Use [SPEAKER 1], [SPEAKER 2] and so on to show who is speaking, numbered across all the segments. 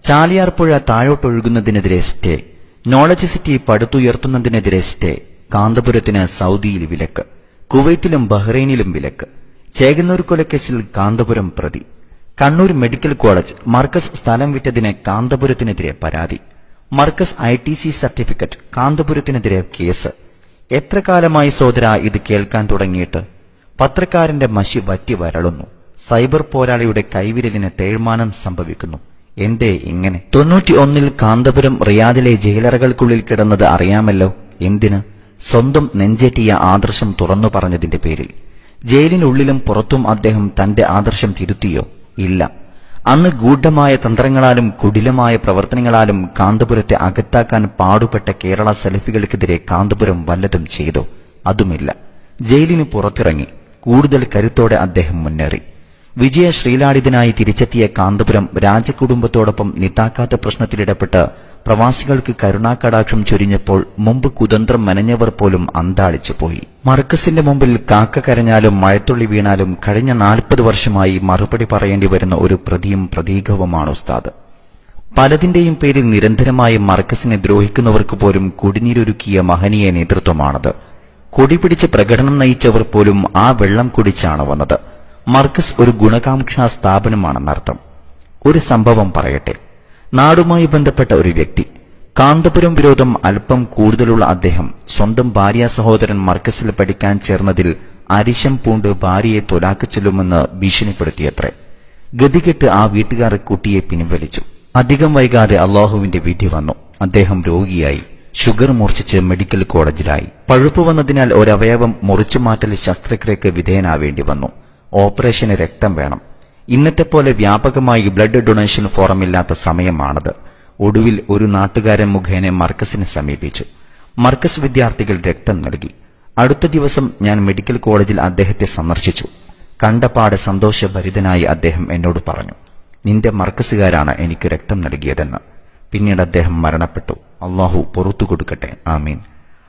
[SPEAKER 1] ചാലിയാർ പുഴ താഴോട്ടൊഴുകുന്നതിനെതിരെ stay, knowledge city പടുത്തുയർത്തുന്നതിനെതിരെ stay, കാന്തപുരത്തിന് സൗദിയിൽ വിലക്ക്, കുവൈത്തിലും ബഹ്റൈനിലും വിലക്ക്, ചേകന്നൂർ കൊലക്കേസിൽ കാന്തപുരം പ്രതി, കണ്ണൂർ മെഡിക്കൽ കോളേജ് മർക്കസ് സ്ഥലം വിറ്റതിന് കാന്തപുരത്തിനെതിരെ പരാതി, മർക്കസ് ITC സർട്ടിഫിക്കറ്റ് കാന്തപുരത്തിനെതിരെ കേസ്. എത്ര കാലമായി സോദര ഇത് കേൾക്കാൻ തുടങ്ങിയിട്ട്? പത്രക്കാരന്റെ മഷി വറ്റി വരളുന്നു. സൈബർ പോരാളിയുടെ കൈവിരലിന് തേഴ്മാനം സംഭവിക്കുന്നു. എന്തേ ഇങ്ങനെ? 91-ൽ കാന്തപുരം റിയാദിലെ ജയിലറകൾക്കുള്ളിൽ കിടന്നത് അറിയാമല്ലോ. എന്തിന്? സ്വന്തം നെഞ്ചേറ്റിയ ആദർശം തുറന്നു പറഞ്ഞതിന്റെ പേരിൽ. ജയിലിനുള്ളിലും പുറത്തും അദ്ദേഹം തന്റെ ആദർശം തിരുത്തിയോ? ഇല്ല. അന്ന് ഗൂഢമായ തന്ത്രങ്ങളാലും കുടിലമായ പ്രവർത്തനങ്ങളാലും കാന്തപുരത്തെ അകത്താക്കാൻ പാടുപെട്ട കേരള സലഫികൾക്കെതിരെ കാന്തപുരം വല്ലതും ചെയ്തോ? അതുമില്ല. ജയിലിന് പുറത്തിറങ്ങി കൂടുതൽ കരുത്തോടെ അദ്ദേഹം മുന്നേറി. വിജയ ശ്രീലാളിതനായി തിരിച്ചെത്തിയ കാന്തപുരം രാജകുടുംബത്തോടൊപ്പം നിതാക്കാത്ത പ്രശ്നത്തിലിടപെട്ട് പ്രവാസികൾക്ക് കരുണാകടാക്ഷം ചൊരിഞ്ഞപ്പോൾ മുമ്പ് കുതന്ത്രം മെനഞ്ഞവർ പോലും അന്താളിച്ചു പോയി. മർക്കസിന്റെ മുമ്പിൽ കാക്ക കരഞ്ഞാലും മഴത്തുള്ളി വീണാലും കഴിഞ്ഞ 40 വർഷമായി മറുപടി പറയേണ്ടി വരുന്ന ഒരു പ്രതിയും പ്രതീകവുമാണ് ഉസ്താദ്. പലതിന്റെയും പേരിൽ നിരന്തരമായി മർക്കസിനെ ദ്രോഹിക്കുന്നവർക്ക് പോലും കുടിനീരൊരുക്കിയ മഹനീയ നേതൃത്വമാണത്. കൊടിപിടിച്ച് പ്രകടനം നയിച്ചവർ പോലും ആ വെള്ളം കുടിച്ചാണ് വന്നത്. മർക്കസ് ഒരു ഗുണകാംക്ഷാ സ്ഥാപനമാണെന്നർത്ഥം. ഒരു സംഭവം പറയട്ടെ. നാടുമായി ബന്ധപ്പെട്ട ഒരു വ്യക്തി, കാന്തപുരം വിരോധം അല്പം കൂടുതലുള്ള അദ്ദേഹം സ്വന്തം ഭാര്യ സഹോദരൻ മർക്കസിൽ പഠിക്കാൻ ചേർന്നതിൽ അരിശം പൂണ്ട് ഭാര്യയെ തൊലാക്ക് ചെല്ലുമെന്ന് ഭീഷണിപ്പെടുത്തിയത്രേ. ഗതികെട്ട് ആ വീട്ടുകാർ കുട്ടിയെ പിൻവലിച്ചു. അധികം വൈകാതെ അള്ളാഹുവിന്റെ വിധി വന്നു. അദ്ദേഹം രോഗിയായി. ഷുഗർ മൂർച്ഛിച്ച് മെഡിക്കൽ കോളേജിലായി. പഴുപ്പ് വന്നതിനാൽ ഒരവയവം മുറിച്ചുമാറ്റൽ ശസ്ത്രക്രിയക്ക് വിധേയനാവേണ്ടി വന്നു. ഓപ്പറേഷന് രക്തം വേണം. ഇന്നത്തെ പോലെ വ്യാപകമായി ബ്ലഡ് ഡൊണേഷൻ ഫോറമില്ലാത്ത സമയമാണത്. ഒടുവിൽ ഒരു നാട്ടുകാരൻ മുഖേന മർക്കസിനെ സമീപിച്ചു. മർക്കസ് വിദ്യാർത്ഥികൾ രക്തം നൽകി. അടുത്ത ദിവസം ഞാൻ മെഡിക്കൽ കോളേജിൽ അദ്ദേഹത്തെ സന്ദർശിച്ചു. കണ്ടപാടെ സന്തോഷഭരിതനായി അദ്ദേഹം എന്നോട് പറഞ്ഞു, നിന്റെ മർക്കസുകാരാണ് എനിക്ക് രക്തം നൽകിയതെന്ന്. പിന്നീട് അദ്ദേഹം മരണപ്പെട്ടു. അള്ളാഹു പുറത്തു കൊടുക്കട്ടെ. ആമീൻ.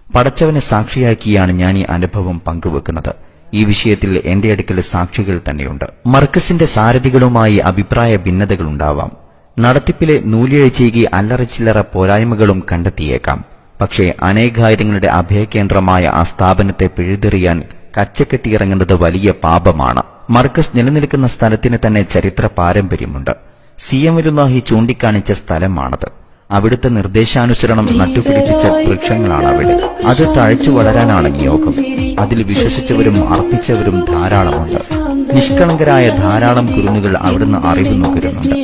[SPEAKER 1] പടച്ചവനെ സാക്ഷിയാക്കിയാണ് ഞാൻ ഈ അനുഭവം പങ്കുവെക്കുന്നത്. ഈ വിഷയത്തിൽ എന്റെ അടുക്കൽ സാക്ഷികൾ തന്നെയുണ്ട്. മർക്കസിന്റെ സാരഥികളുമായി അഭിപ്രായ ഭിന്നതകളുണ്ടാവാം. നടത്തിപ്പിലെ നൂലിഴച്ചീകി അല്ലറച്ചില്ലറ പോരായ്മകളും കണ്ടെത്തിയേക്കാം. പക്ഷേ അനേകായിരങ്ങളുടെ അഭയകേന്ദ്രമായ ആ സ്ഥാപനത്തെ പിഴുതെറിയാൻ കച്ചക്കെട്ടിയിറങ്ങുന്നത് വലിയ പാപമാണ്. മർക്കസ് നിലനിൽക്കുന്ന സ്ഥലത്തിന് തന്നെ ചരിത്ര പാരമ്പര്യമുണ്ട്. സിയമലുല്ലാഹി ചൂണ്ടിക്കാണിച്ച സ്ഥലമാണത്. അവിടുത്തെ നിർദ്ദേശാനുസരണം നട്ടുപിടിപ്പിച്ച വൃക്ഷങ്ങളാണ് അവിടെ. അത് തഴച്ചു വളരാനാണ് നിയോഗം. അതിൽ വിശ്വസിച്ചവരും അർപ്പിച്ചവരും ധാരാളമുണ്ട്. നിഷ്കളങ്കരായ ധാരാളം കുരുന്നുകൾ അവിടുന്ന് അറിവ് നുകരുന്നുണ്ട്.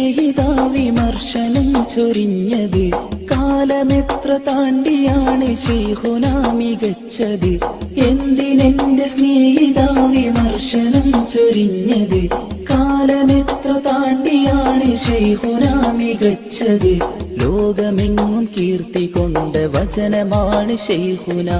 [SPEAKER 2] കാലമെത്ര താണ്ടിയാണ് ശൈഖുനാ മികച്ചത്. എന്തിനെന്റെ സ്നേഹിതാ വിമർശനം ചൊരിഞ്ഞത്. കാലമെത്ര താണ്ടിയാണ് ശൈഖുനാ മികച്ചത്. ലോകമെങ്ങും കീർത്തി കൊണ്ട വചനമാണ് ശൈഖുന.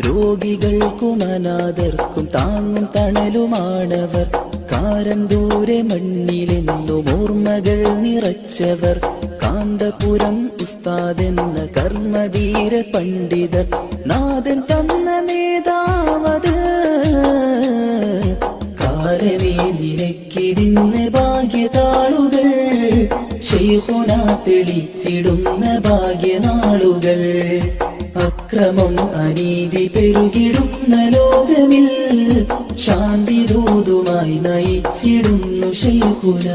[SPEAKER 2] രോഗികൾക്കും അനാഥർക്കും താങ്ങും തണലുമാണവർ. കാരം ദൂരെ മണ്ണിലെന്നും ഓർമ്മകൾ നിറച്ചവർ. കാന്തപുരം ഉസ്താദെന്ന കർമ്മധീര പണ്ഡിതർ. നാഥൻ തന്ന നേതാവത്. കാലമേ നിനക്കിരുന്ന് ഭാഗ്യതാളുകൾ. ശൈഖുന തെളിച്ചിടുന്ന ഭാഗ്യനാളുകൾ. അക്രമം അനീതി പെരുകിടുന്ന ലോകമിൽ ശാന്തി ദൂതുമായി നയിച്ചിടുന്നു ശൈഖുന.